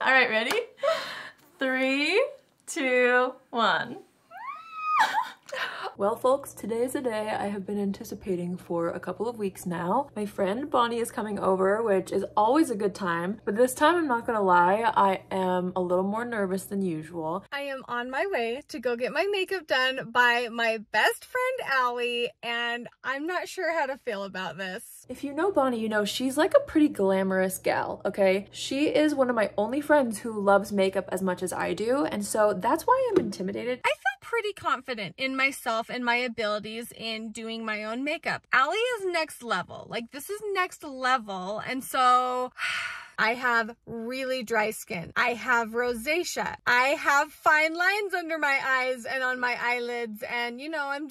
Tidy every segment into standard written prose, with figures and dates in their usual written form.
All right, ready? 3, 2, 1. Well, folks, today is a day I have been anticipating for a couple of weeks now. My friend Bonnie is coming over, which is always a good time, but this time I'm not gonna lie, I am a little more nervous than usual. I am on my way to go get my makeup done by my best friend Allie, and I'm not sure how to feel about this. If you know Bonnie, you know she's like a pretty glamorous gal, okay? She is one of my only friends who loves makeup as much as I do, and so that's why I'm intimidated. I feel pretty confident in myself and my abilities in doing my own makeup. Allie is next level. Like, this is next level, and so I have really dry skin. I have rosacea. I have fine lines under my eyes and on my eyelids, and you know, I'm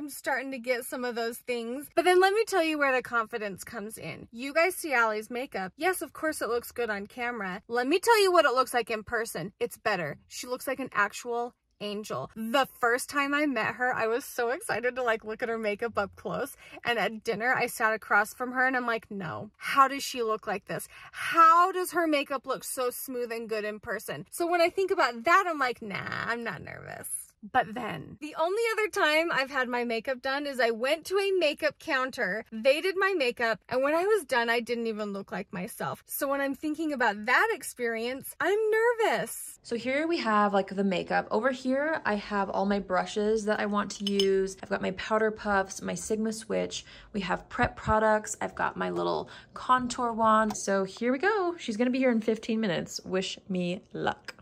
starting to get some of those things. But then let me tell you where the confidence comes in. You guys see Allie's makeup. Yes, of course it looks good on camera. Let me tell you what it looks like in person. It's better. She looks like an actual angel. The first time I met her, I was so excited to like look at her makeup up close, and at dinner I sat across from her and I'm like, no, how does she look like this? How does her makeup look so smooth and good in person? So when I think about that, I'm like, nah, I'm not nervous. But then, the only other time I've had my makeup done is I went to a makeup counter, they did my makeup, and when I was done, I didn't even look like myself. So when I'm thinking about that experience, I'm nervous. So here we have like the makeup. Over here, I have all my brushes that I want to use. I've got my powder puffs, my Sigma switch. We have prep products. I've got my little contour wand. So here we go. She's gonna be here in 15 minutes. Wish me luck.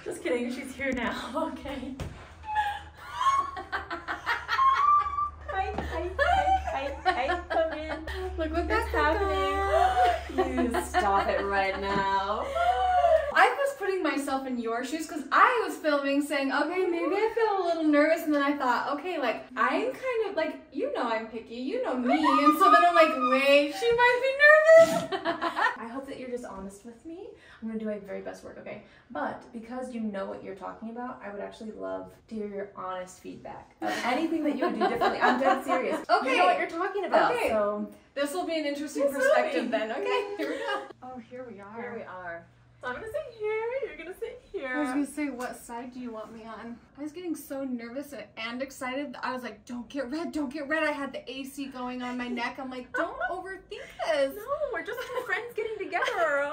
Just kidding, she's here now. Okay. Hi, come in. Look what What's happening? You stop it right now. I was putting myself in your shoes because I was filming saying, okay, maybe I feel a little nervous, and then I thought, okay, like, I'm kind of like, you know I'm picky, you know me, and so then I'm like, wait, she might be nervous. I hope that you're just honest with me. I'm gonna do my very best work, okay? But because you know what you're talking about, I would actually love to hear your honest feedback of anything that you would do differently. I'm dead serious. Okay. You know what you're talking about. Okay. So This will be an interesting perspective then. Okay, here we go. Oh, here we are. here we are. So I'm gonna sit here, you're gonna sit here. I was gonna say, what side do you want me on? I was getting so nervous and excited that I was like, don't get red, don't get red. I had the AC going on my neck. I'm like, don't overthink this. No, we're just two friends getting together.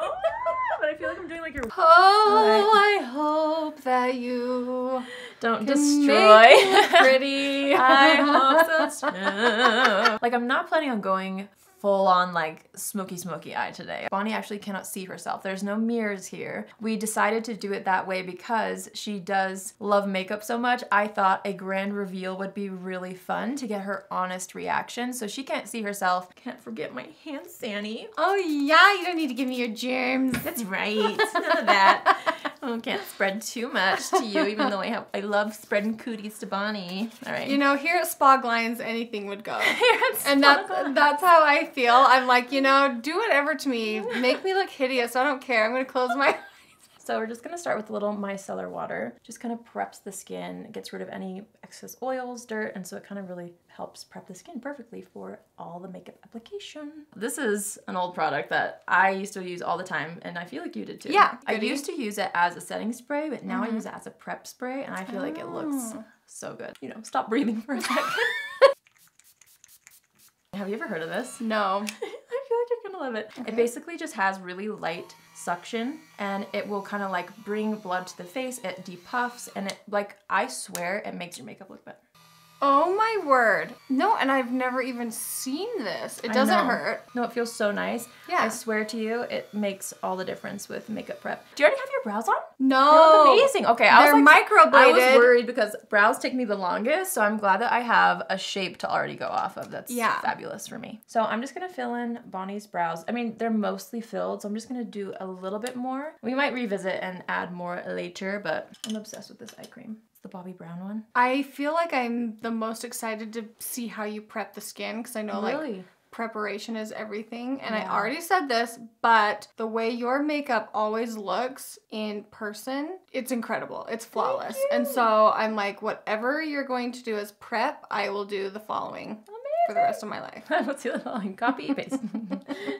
But I feel like I'm doing like your I hope that you don't can destroy make me pretty. I hope so too. Like, I'm not planning on going full on like smoky eye today. Bonnie actually cannot see herself. There's no mirrors here. We decided to do it that way because she does love makeup so much. I thought a grand reveal would be really fun to get her honest reaction. So she can't see herself. Can't forget my hand Sanny. Oh yeah, you don't need to give me your germs. That's right. None of that. Oh, can't spread too much to you, even though I love spreading cooties to Bonnie. All right. You know, here at Spog Lines, anything would go. And Spog that's how I feel. I'm like, you know, do whatever to me. Make me look hideous. I don't care. I'm going to close my eyes. So we're just gonna start with a little micellar water. Just kind of preps the skin, gets rid of any excess oils, dirt, and so it kind of really helps prep the skin perfectly for all the makeup application. This is an old product that I used to use all the time, and I feel like you did too. Yeah, I goodie. used to use it as a setting spray, but now I use it as a prep spray, and I feel like it looks so good. You know, stop breathing for a second. Have you ever heard of this? No. I feel like you're gonna love it. Okay. It basically just has really light suction, and it will kind of like bring blood to the face. It depuffs, and it, like, I swear it makes your makeup look better. Oh my word. No, and I've never even seen this. It doesn't hurt. No, it feels so nice. Yeah. I swear to you, it makes all the difference with makeup prep. Do you already have your brows on? No. They look amazing. Okay, They're microbladed. I was worried because brows take me the longest, so I'm glad that I have a shape to already go off of. That's fabulous for me. So I'm just gonna fill in Bonnie's brows. I mean, they're mostly filled, so I'm just gonna do a little bit more. We might revisit and add more later, but I'm obsessed with this eye cream. The Bobbi Brown one. I feel like I'm the most excited to see how you prep the skin, because I know like preparation is everything, and I already said this, but the way your makeup always looks in person, it's incredible. It's flawless. And so I'm like, whatever you're going to do as prep, I will do the following. for the rest of my life. What's the other line? Copy, paste.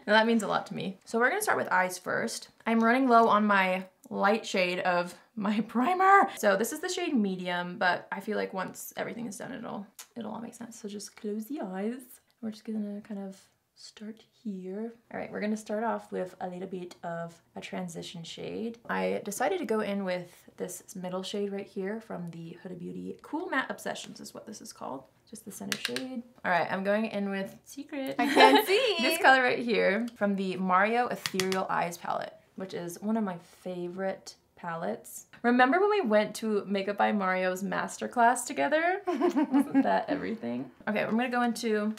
Now that means a lot to me. So we're gonna start with eyes first. I'm running low on my light shade of my primer. So this is the shade medium, but I feel like once everything is done, it'll all make sense. So just close the eyes. We're just gonna kind of start here. All right, we're gonna start off with a little bit of a transition shade. I decided to go in with this middle shade right here from the Huda Beauty Cool Matte Obsessions is what this is called. Just the center shade. All right, I'm going in with secret. I can't see. This color right here from the Mario Ethereal Eyes palette, which is one of my favorite palettes. Remember when we went to Makeup by Mario's masterclass together? Wasn't that everything? Okay, I'm gonna go into,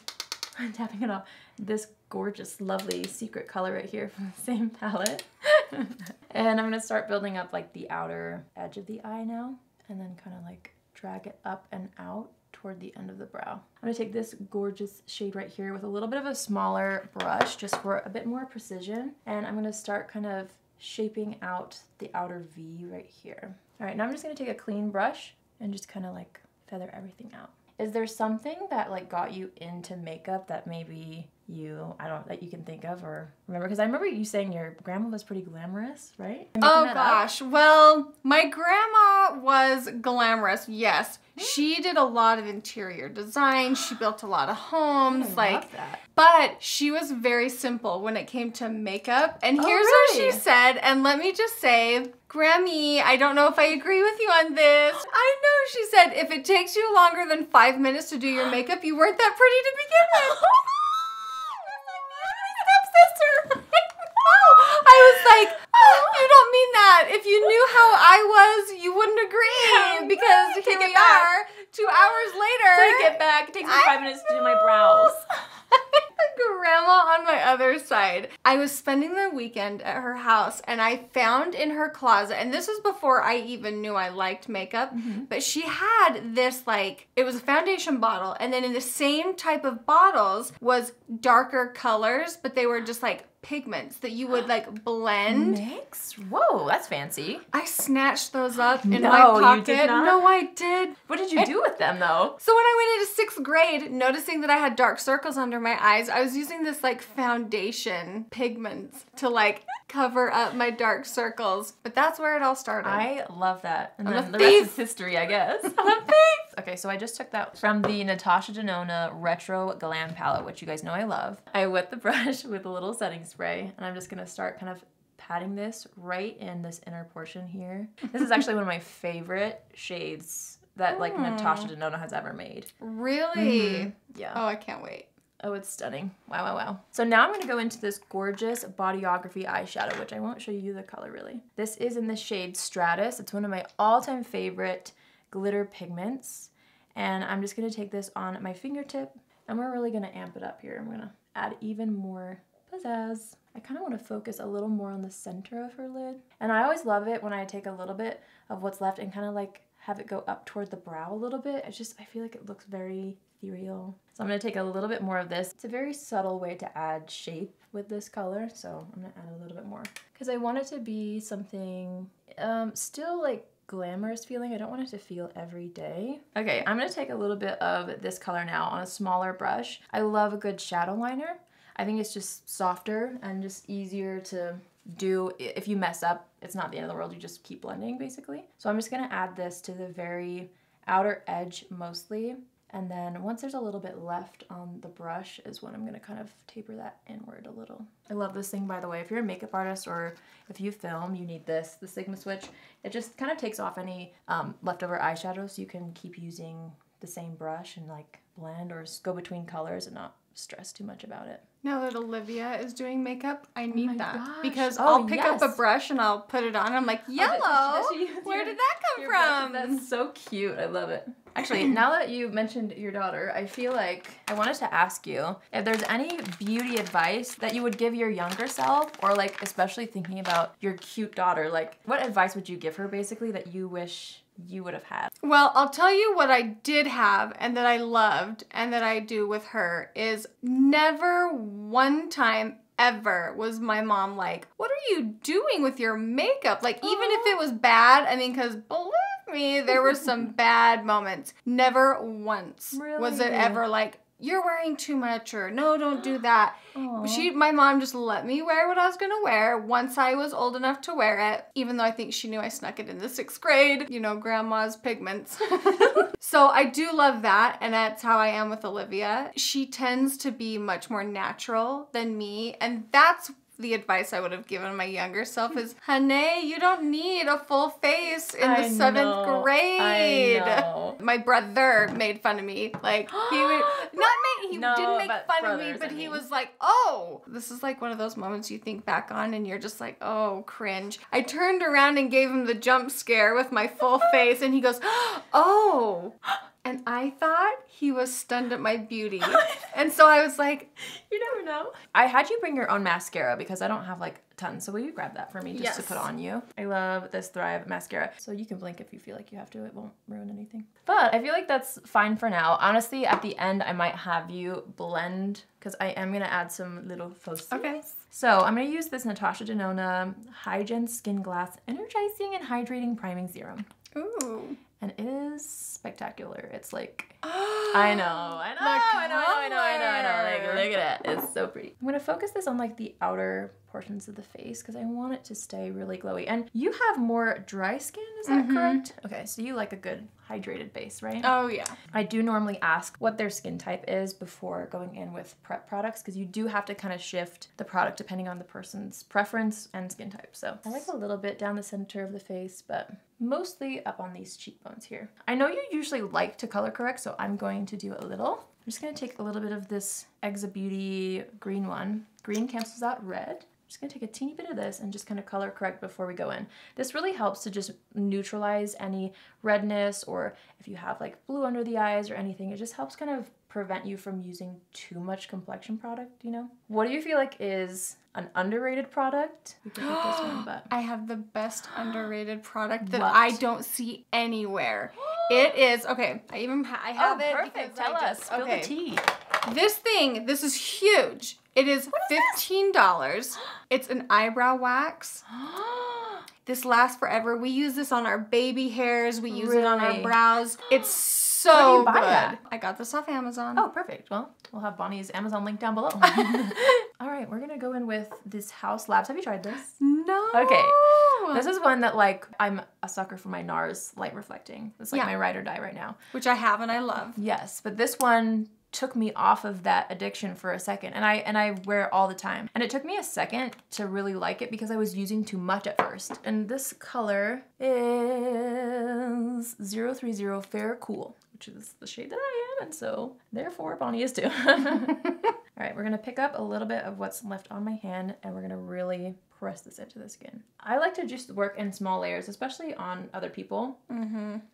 I'm tapping it off, this gorgeous, lovely secret color right here from the same palette. And I'm gonna start building up like the outer edge of the eye now, and then kind of like drag it up and out toward the end of the brow. I'm gonna take this gorgeous shade right here with a little bit of a smaller brush just for a bit more precision, and I'm gonna start kind of shaping out the outer V right here. All right, now I'm just gonna take a clean brush and just kind of like feather everything out. Is there something that like got you into makeup that maybe that you can think of or remember? Because I remember you saying your grandma was pretty glamorous, right? Oh gosh, well, my grandma was glamorous, yes. She did a lot of interior design. She built a lot of homes, I love that. But she was very simple when it came to makeup. And here's really? what she said, and let me just say, Grammy, I don't know if I agree with you on this. I know she said, if it takes you longer than 5 minutes to do your makeup, you weren't that pretty to begin with. Stepsister. I was like, oh, you don't mean that. If you knew how I was, you wouldn't agree. Because here we are, 2 hours later. Take it back. It takes me 5 minutes to do my brows. Grandma on my other side. I was spending the weekend at her house and I found in her closet, and this was before I even knew I liked makeup, but she had this like, it was a foundation bottle, and then in the same type of bottles was darker colors, but they were just like pigments that you would like blend. Mix? Whoa, that's fancy. I snatched those up in No, my pocket. you did not? No, I did. What did you do with them though? So when I went into 6th grade, noticing that I had dark circles under my eyes, I was using this like foundation pigments to like cover up my dark circles. But that's where it all started. I love that. And I'm then a the thief. rest is history, I guess. I'm a thief! Okay, so I just took that from the Natasha Denona Retro Glam palette, which you guys know I love. I wet the brush with a little setting spray, and I'm just gonna start kind of patting this right in this inner portion here. This is actually one of my favorite shades that like Natasha Denona has ever made. Really? Yeah. Oh, I can't wait. Oh, it's stunning. Wow, wow, wow. So now I'm gonna go into this gorgeous Bodyography eyeshadow, which I won't show you the color really. This is in the shade Stratus. It's one of my all-time favorite glitter pigments. And I'm just gonna take this on my fingertip, and we're really gonna amp it up here. I'm gonna add even more pizzazz. I kind of want to focus a little more on the center of her lid. And I always love it when I take a little bit of what's left and kind of like have it go up toward the brow a little bit. It's just, I feel like it looks very ethereal. So I'm going to take a little bit more of this. It's a very subtle way to add shape with this color. So I'm going to add a little bit more because I want it to be something still like glamorous feeling. I don't want it to feel everyday. Okay, I'm going to take a little bit of this color now on a smaller brush. I love a good shadow liner. I think it's just softer and just easier to do. If you mess up, it's not the end of the world. You just keep blending basically. So I'm just gonna add this to the very outer edge mostly. And then once there's a little bit left on the brush is when I'm gonna kind of taper that inward a little. I love this thing, by the way. If you're a makeup artist or if you film, you need this, the Sigma Switch. It just kind of takes off any leftover eyeshadow, so you can keep using the same brush and like blend or go between colors and not stress too much about it. Now that Olivia is doing makeup, I need that. gosh. Because Oh, I'll pick up a yes. brush and I'll put it on and I'm like, yellow? Where did that come from? That's so cute. I love it. Actually, now that you mentioned your daughter, I feel like I wanted to ask you if there's any beauty advice that you would give your younger self, or like especially thinking about your cute daughter. Like, what advice would you give her basically that you wish you would have had? Well, I'll tell you what I did have and that I loved and that I do with her is never one time ever was my mom like, what are you doing with your makeup? Like, even if it was bad, I mean, because believe me, there were some bad moments. Never once was it Really? ever like, you're wearing too much, or no, don't do that. Aw. My mom just let me wear what I was gonna wear once I was old enough to wear it, even though I think she knew I snuck it in the 6th grade, you know, grandma's pigments. So I do love that, and that's how I am with Olivia. She tends to be much more natural than me, and that's the advice I would have given my younger self is, honey, you don't need a full face in the 7th grade. I know. My brother made fun of me. Like, he didn't make fun of me, but he was like, oh, this is like one of those moments you think back on and you're just like, oh, cringe. I turned around and gave him the jump scare with my full face, and he goes, oh. And I thought he was stunned at my beauty. And so I was like, you never know. I had you bring your own mascara because I don't have like tons. So will you grab that for me just to put on you? I love this Thrive mascara. So you can blink if you feel like you have to. It won't ruin anything. But I feel like that's fine for now. Honestly, at the end, I might have you blend because I am going to add some little faux. okay. So I'm going to use this Natasha Denona Hygen Skin Glass Energizing and Hydrating Priming Serum. Ooh. And it is spectacular. It's like, I know. Like, look at it. It's so pretty. I'm gonna focus this on like the outer portions of the face because I want it to stay really glowy. And you have more dry skin, is that correct? Okay, so you like a good hydrated base, right? Oh yeah. I do normally ask what their skin type is before going in with prep products because you do have to kind of shift the product depending on the person's preference and skin type. So I like a little bit down the center of the face, but mostly up on these cheekbones here. I know you usually like to color correct, so I'm going to do a little. I'm just gonna take a little bit of this Eggs of Beauty green one. Green cancels out red. I'm just gonna take a teeny bit of this and just kind of color correct before we go in. This really helps to just neutralize any redness, or if you have like blue under the eyes or anything, it just helps kind of prevent you from using too much complexion product, you know? What do you feel like is an underrated product? We could pick this one, but I have the best underrated product that What? I don't see anywhere. It is, okay, I have it. perfect. because Tell I us. just- Spill okay. the tea. This is huge. It is $15. It's an eyebrow wax. This lasts forever. We use this on our baby hairs. We use it on our Really? brows. It's so Where do you buy good. that? I got this off Amazon. Oh, perfect. Well, we'll have Bonnie's Amazon link down below. All right, we're gonna go in with this House Labs. Have you tried this? No. Okay. This is one that, like, I'm a sucker for my NARS light reflecting. It's like Yeah. my ride or die right now. Which I have and I love. Yes, but this one took me off of that addiction for a second, and I wear it all the time. And it took me a second to really like it because I was using too much at first. And this color is 030 Fair Cool, which is the shade that I am, and so therefore Bonnie is too. All right, we're gonna pick up a little bit of what's left on my hand, and we're gonna really press this into the skin. I like to just work in small layers, especially on other people,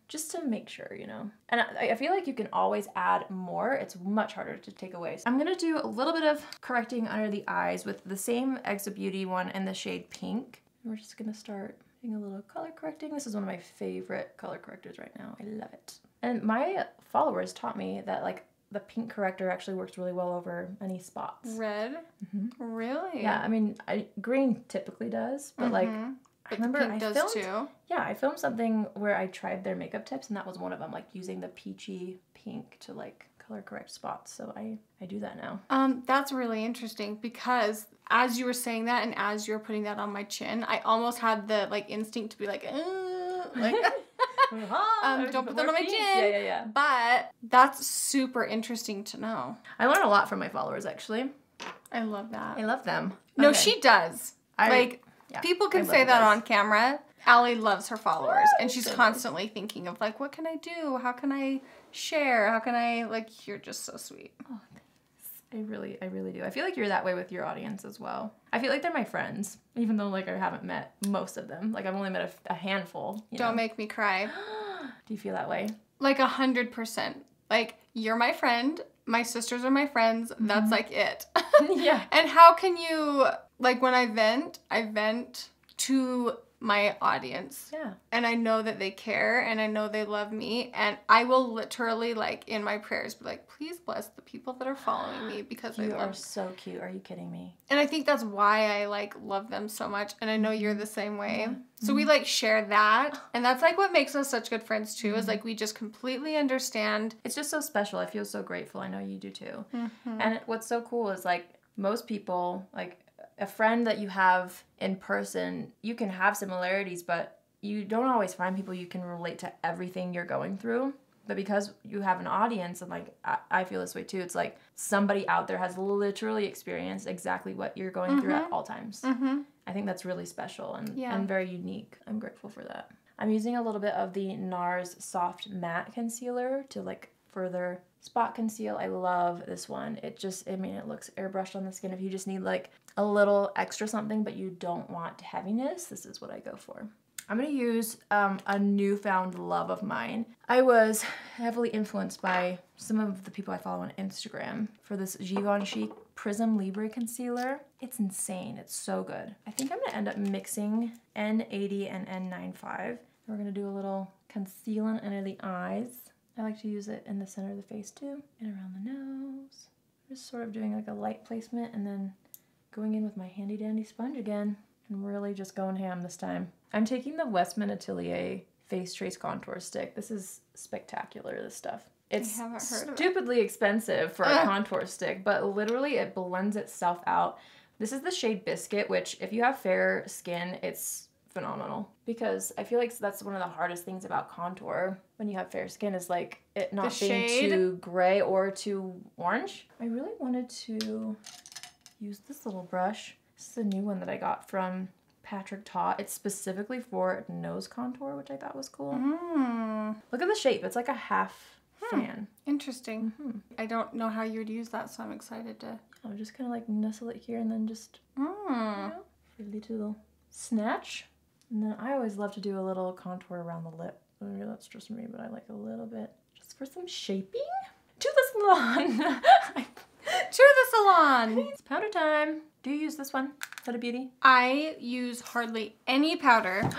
just to make sure, you know. And I feel like you can always add more. It's much harder to take away. So I'm gonna do a little bit of correcting under the eyes with the same Eggs of Beauty one in the shade Pink. And we're just gonna start doing a little color correcting. This is one of my favorite color correctors right now. I love it. And my followers taught me that, like, the pink corrector actually works really well over any spots. Red? Really? Yeah, I mean, green typically does, but like, I remember Pink I does filmed, too. yeah, I filmed something where I tried their makeup tips, and that was one of them, like using the peachy pink to like color correct spots. So I do that now. That's really interesting because as you were saying that and as you were putting that on my chin, I almost had the like instinct to be like don't put that on my chin. Yeah. But that's super interesting to know. I learn a lot from my followers, actually. I love that. I love them. No, Okay. she does. People can say that on camera. Allie loves her followers, and she's constantly thinking of like, what can I do? How can I share? How can I, like, you're just so sweet. Oh, thanks. I really do. I feel like you're that way with your audience as well. I feel like they're my friends, even though like I haven't met most of them. Like I've only met a handful. Don't make me cry. Do you feel that way? Like 100%. Like, you're my friend. My sisters are my friends. That's like it. Yeah. And how can you, like, when I vent to my audience. Yeah. And I know that they care and I know they love me. And I will literally, like, in my prayers be like, please bless the people that are following me because You are so cute. Are you kidding me? And I think that's why I, like, love them so much. And I know you're the same way. Yeah. So we, like, share that. And that's, like, what makes us such good friends, too, is, like, we just completely understand. It's just so special. I feel so grateful. I know you do, too. And what's so cool is, like, most people, like, a friend that you have in person, you can have similarities, but you don't always find people you can relate to everything you're going through. But because you have an audience, and like I feel this way too, it's like somebody out there has literally experienced exactly what you're going through at all times. I think that's really special and very unique. I'm grateful for that. I'm using a little bit of the NARS Soft Matte Concealer to like further spot conceal. I love this one. It looks airbrushed on the skin. If you just need like a little extra something but you don't want heaviness, this is what I go for. I'm going to use a newfound love of mine. I was heavily influenced by some of the people I follow on Instagram for this Givenchy Prism Libre Concealer. It's insane. It's so good. I think I'm going to end up mixing N80 and N95. We're going to do a little concealant under the eyes. I like to use it in the center of the face too, and around the nose. Just sort of doing like a light placement and then going in with my handy dandy sponge again and really just going ham this time. I'm taking the Westman Atelier Face Trace Contour Stick. This is spectacular, this stuff. It's stupidly expensive for a contour stick, but literally it blends itself out. This is the shade Biscuit, which if you have fair skin, it's phenomenal, because I feel like that's one of the hardest things about contour when you have fair skin is like it not being too gray or too orange. I really wanted to use this little brush. This is a new one that I got from Patrick Ta. It's specifically for nose contour, which I thought was cool. Look at the shape. It's like a half fan. Interesting. I don't know how you would use that, so I'm excited to. I'll just kind of like nestle it here and then just you know, for a little snatch. And then I always love to do a little contour around the lip. Maybe that's just me, but I like a little bit just for some shaping. To the salon. To the salon. It's powder time. Do you use this one? Is that a beauty? I use hardly any powder.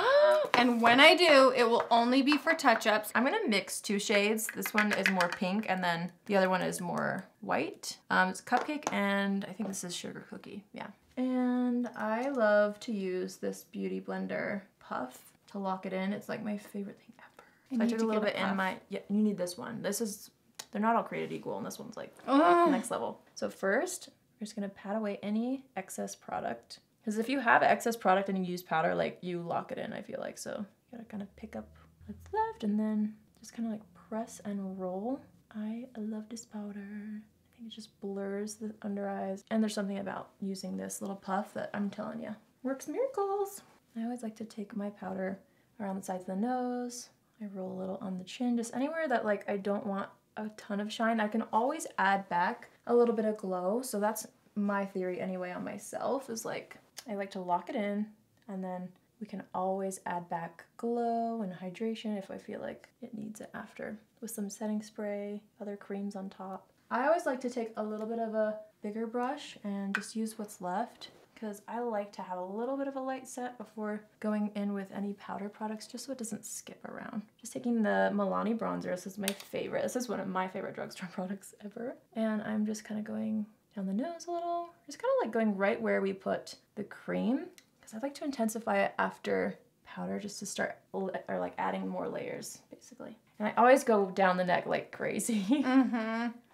And when I do, it will only be for touch-ups. I'm gonna mix two shades. This one is more pink and then the other one is more white. It's Cupcake and I think this is Sugar Cookie. Yeah. And I love to use this Beauty Blender puff to lock it in. It's like my favorite thing ever. So I took a little bit in my, yeah, you need this one. This is, they're not all created equal and this one's like next level. So first, we're just gonna pat away any excess product. Because if you have excess product and you use powder, like you lock it in, I feel like. So you gotta kind of pick up what's left and then just kind of like press and roll. I love this powder. I think it just blurs the under eyes. And there's something about using this little puff that I'm telling you works miracles. I always like to take my powder around the sides of the nose. I roll a little on the chin, just anywhere that like I don't want a ton of shine. I can always add back a little bit of glow. So that's my theory anyway on myself, is like I like to lock it in and then we can always add back glow and hydration if I feel like it needs it after, with some setting spray, other creams on top. I always like to take a little bit of a bigger brush and just use what's left, because I like to have a little bit of a light set before going in with any powder products, just so it doesn't skip around. Just taking the Milani bronzer. This is my favorite. This is one of my favorite drugstore products ever. And I'm just kind of going down the nose a little. Just kind of like going right where we put the cream, because I like to intensify it after powder just to start or like adding more layers basically. And I always go down the neck like crazy.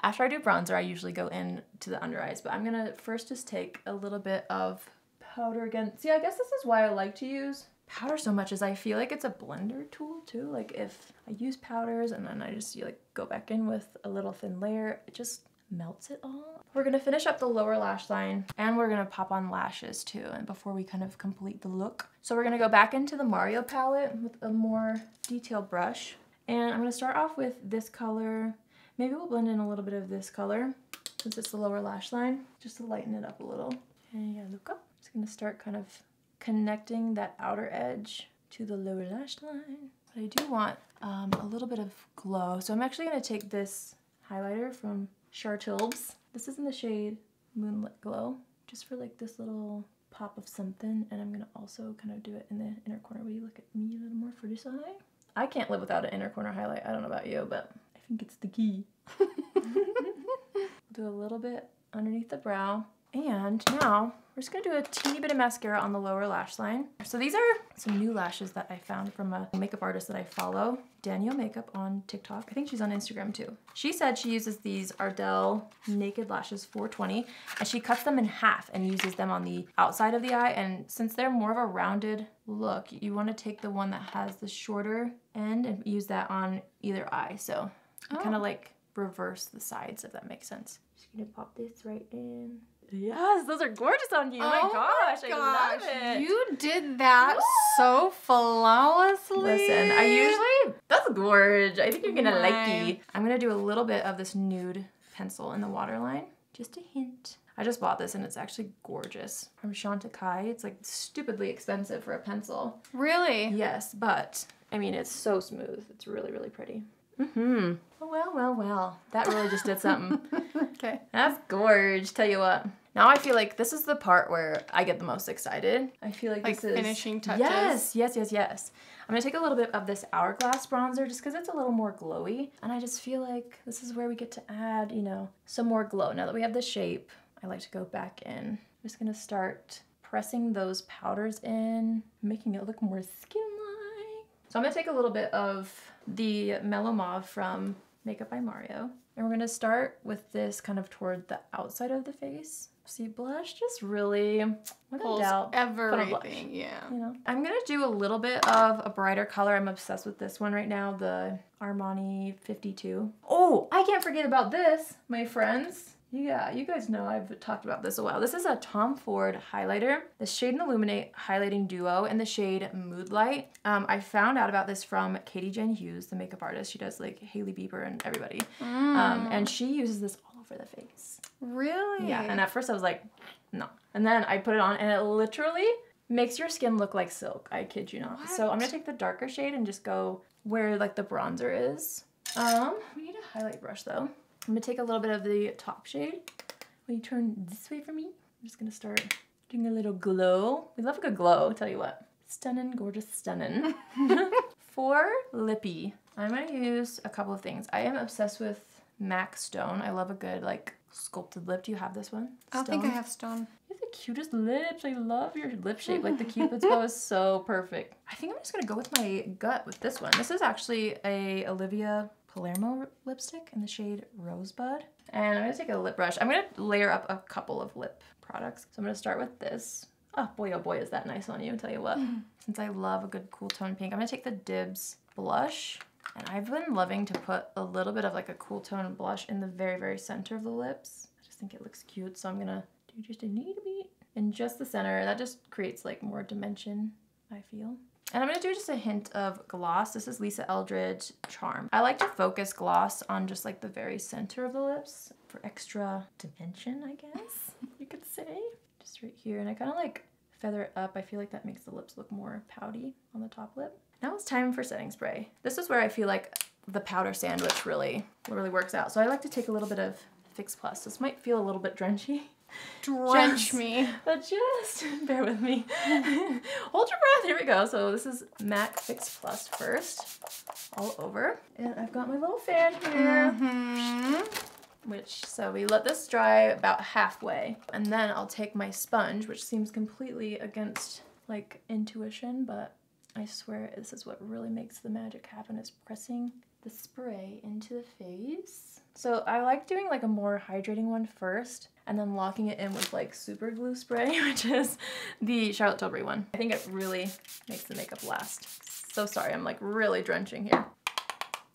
After I do bronzer, I usually go in to the under eyes, but I'm gonna first just take a little bit of powder again. See, I guess this is why I like to use powder so much, is I feel like it's a blender tool too. Like if I use powders and then I just like go back in with a little thin layer, it just melts it all. We're gonna finish up the lower lash line and we're gonna pop on lashes too, and before we kind of complete the look. So we're gonna go back into the Mario palette with a more detailed brush. And I'm gonna start off with this color. Maybe we'll blend in a little bit of this color since it's the lower lash line, just to lighten it up a little. And yeah, look up. Just gonna start kind of connecting that outer edge to the lower lash line. But I do want a little bit of glow. So I'm actually gonna take this highlighter from Chartilbes. This is in the shade Moonlit Glow, just for like this little pop of something, and I'm gonna also kind of do it in the inner corner. Will you look at me a little more for this eye? I can't live without an inner corner highlight. I don't know about you, but I think it's the key. Do a little bit underneath the brow. And now we're just gonna do a teeny bit of mascara on the lower lash line. So these are some new lashes that I found from a makeup artist that I follow, Danielle Makeup on TikTok. I think she's on Instagram too. She said she uses these Ardell Naked Lashes 420, and she cuts them in half and uses them on the outside of the eye. And since they're more of a rounded look, you wanna take the one that has the shorter end and use that on either eye. So you kind of like reverse the sides, if that makes sense. Just gonna pop this right in. Yes, those are gorgeous on you. Oh my gosh, I love it. You did that so flawlessly. Listen, I usually, that's gorge. I think you're gonna like it. I'm gonna do a little bit of this nude pencil in the waterline. Just a hint. I just bought this and it's actually gorgeous. From Chantecaille. It's like stupidly expensive for a pencil. Really? Yes, but I mean, it's so smooth. It's really, really pretty. Mm-hmm. Well, well, well. That really just did something. Okay. That's gorge. Tell you what. Now I feel like this is the part where I get the most excited. I feel like this is finishing touches. Yes, yes, yes, yes. I'm gonna take a little bit of this Hourglass bronzer just because it's a little more glowy, and I just feel like this is where we get to add, you know, some more glow. Now that we have the shape, I like to go back in. I'm just gonna start pressing those powders in, making it look more skin-like. So I'm gonna take a little bit of the Mellow Mauve from Makeup by Mario, and we're gonna start with this kind of toward the outside of the face. See, blush just really, pulls everything, yeah. You know, I'm gonna do a little bit of a brighter color. I'm obsessed with this one right now, the Armani 52. Oh, I can't forget about this, my friends. Yeah, you guys know I've talked about this a while. This is a Tom Ford highlighter, the Shade and Illuminate Highlighting Duo in the shade Moodlight. I found out about this from Katie Jen Hughes, the makeup artist. She does like Hailey Bieber and everybody. And she uses this all over the face. Really? Yeah, and at first I was like, no. And then I put it on and it literally makes your skin look like silk. I kid you not. What? So I'm gonna take the darker shade and just go where like the bronzer is. We need a highlight brush though. I'm gonna take a little bit of the top shade. Will you turn this way for me? I'm just gonna start doing a little glow. We love a good glow, I'll tell you what. Stunning, gorgeous, stunning. For lippy, I'm gonna use a couple of things. I am obsessed with MAC Stone. I love a good like sculpted lip. Do you have this one? I don't think I have Stone. You have the cutest lips. I love your lip shape. Like the Cupid's bow is so perfect. I think I'm just gonna go with my gut with this one. This is actually a Olivia Palermo lipstick in the shade Rosebud. And I'm gonna take a lip brush. I'm gonna layer up a couple of lip products. So I'm gonna start with this. Oh boy, is that nice on you, I'll tell you what. Since I love a good cool tone pink, I'm gonna take the Dibs blush. And I've been loving to put a little bit of like a cool tone blush in the very, very center of the lips. I just think it looks cute. So I'm gonna do just a neat bit in just the center. That just creates like more dimension, I feel. And I'm gonna do just a hint of gloss. This is Lisa Eldridge Charm. I like to focus gloss on just like the very center of the lips for extra dimension, I guess you could say. Just right here, and I kind of like feather it up. I feel like that makes the lips look more pouty on the top lip. Now it's time for setting spray. This is where I feel like the powder sandwich really works out. So I like to take a little bit of Fix Plus. This might feel a little bit drenchy. Drench me. But just bear with me. Hold your breath. Here we go. So this is MAC Fix Plus first, all over. And I've got my little fan here. So we let this dry about halfway. And then I'll take my sponge, which seems completely against like intuition, but I swear this is what really makes the magic happen, is pressing the spray into the face. So I like doing like a more hydrating one first and then locking it in with like super glue spray, which is the Charlotte Tilbury one. I think it really makes the makeup last. So sorry, I'm like really drenching here.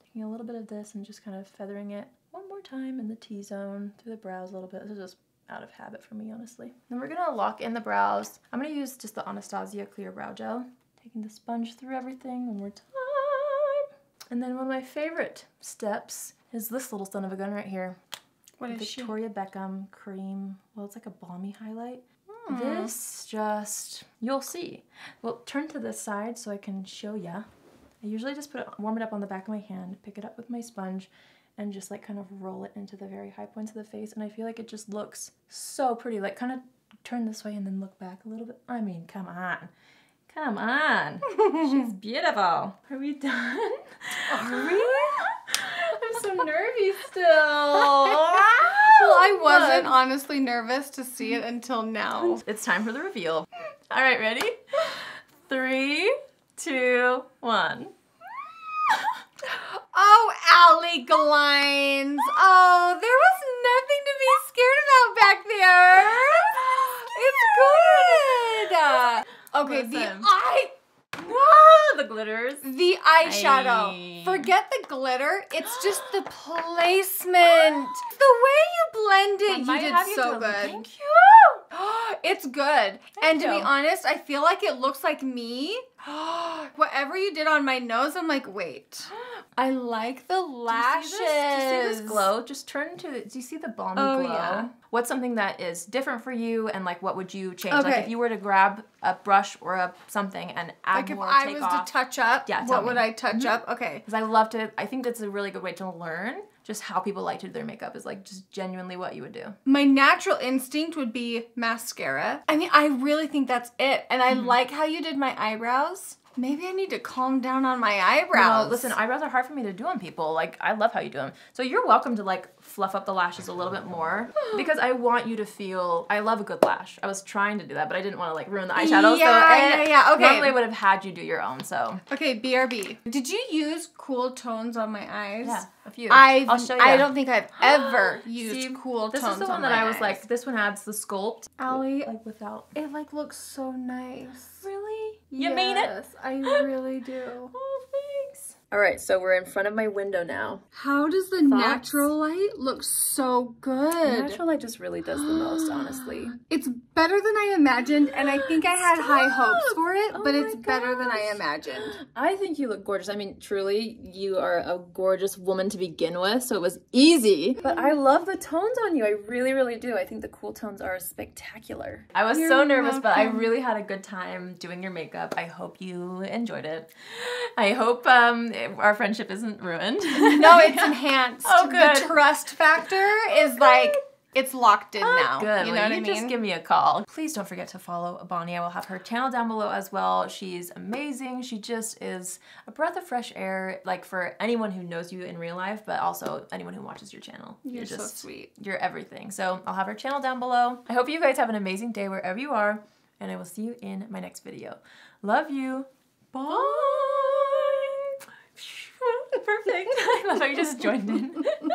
Taking a little bit of this and just kind of feathering it one more time in the T-zone through the brows a little bit. This is just out of habit for me, honestly. Then we're gonna lock in the brows. I'm gonna use just the Anastasia Clear Brow Gel. Taking the sponge through everything one more time. And then one of my favorite steps is this little son of a gun right here. What is she? Victoria Beckham cream. Well, it's like a balmy highlight. This just, you'll see. Well, turn to this side so I can show ya. I usually just warm it up on the back of my hand, pick it up with my sponge, and just like kind of roll it into the very high points of the face. And I feel like it just looks so pretty, like kind of turn this way and then look back a little bit. I mean, come on. Come on. She's beautiful. Are we done? Are we? I'm so nervy still. Well, I wasn't honestly nervous to see it until now. It's time for the reveal. All right, ready? 3, 2, 1. Oh, Allie Glines. Oh, there was nothing to be scared about back there. It's good. Okay, Listen. The glitters. The eyeshadow. Aye. Forget the glitter. It's just the placement. The way you blend it, you did so good. Thank you. It's good. And to be you. honest, I feel like it looks like me. Whatever you did on my nose, I'm like, wait. I like the lashes. Do you see this glow? Just turn to, do you see the balmy glow? Yeah. What's something that is different for you, and like what would you change? Okay. Like if you were to grab a brush or a something and add Like if more, I take was off. to touch up, Yeah, tell what me. would I touch up? Okay. Because I love to, I think that's a really good way to learn just how people like to do their makeup, is like just genuinely what you would do. My natural instinct would be mascara. I mean, I really think that's it. And I like how you did my eyebrows. Maybe I need to calm down on my eyebrows. No, listen, eyebrows are hard for me to do on people. Like, I love how you do them. So you're welcome to like fluff up the lashes a little bit more because I want you to feel, I love a good lash. I was trying to do that, but I didn't want to like ruin the eyeshadow. Yeah, okay. Normally I would have had you do your own, so. Okay, BRB. Did you use cool tones on my eyes? Yeah, a few. I'll show you. I don't think I've ever used See, cool tones on my eyes. This is the one that I was like, this one adds the sculpt. Allie, Like without. it like looks so nice. Really? You mean it? Yes, I really do. Oh, thanks. All right, so we're in front of my window now. How does the natural light look so good? Natural light just really does the most, honestly. It's better than I imagined, and I think I had high hopes for it, but it's better than I imagined. I think you look gorgeous. I mean, truly, you are a gorgeous woman to begin with, so it was easy. But I love the tones on you. I really, really do. I think the cool tones are spectacular. I was so nervous, but I really had a good time doing your makeup. I hope you enjoyed it. I hope our friendship isn't ruined. No, it's enhanced. Oh, good. The trust factor is like, it's locked in now. Good. You Well, know what I mean? Just give me a call. Please don't forget to follow Bonnie. I will have her channel down below as well. She's amazing. She just is a breath of fresh air, like for anyone who knows you in real life, but also anyone who watches your channel. You're just so sweet. You're everything. So I'll have her channel down below. I hope you guys have an amazing day wherever you are, and I will see you in my next video. Love you. Bye. Perfect. I love how you just joined in.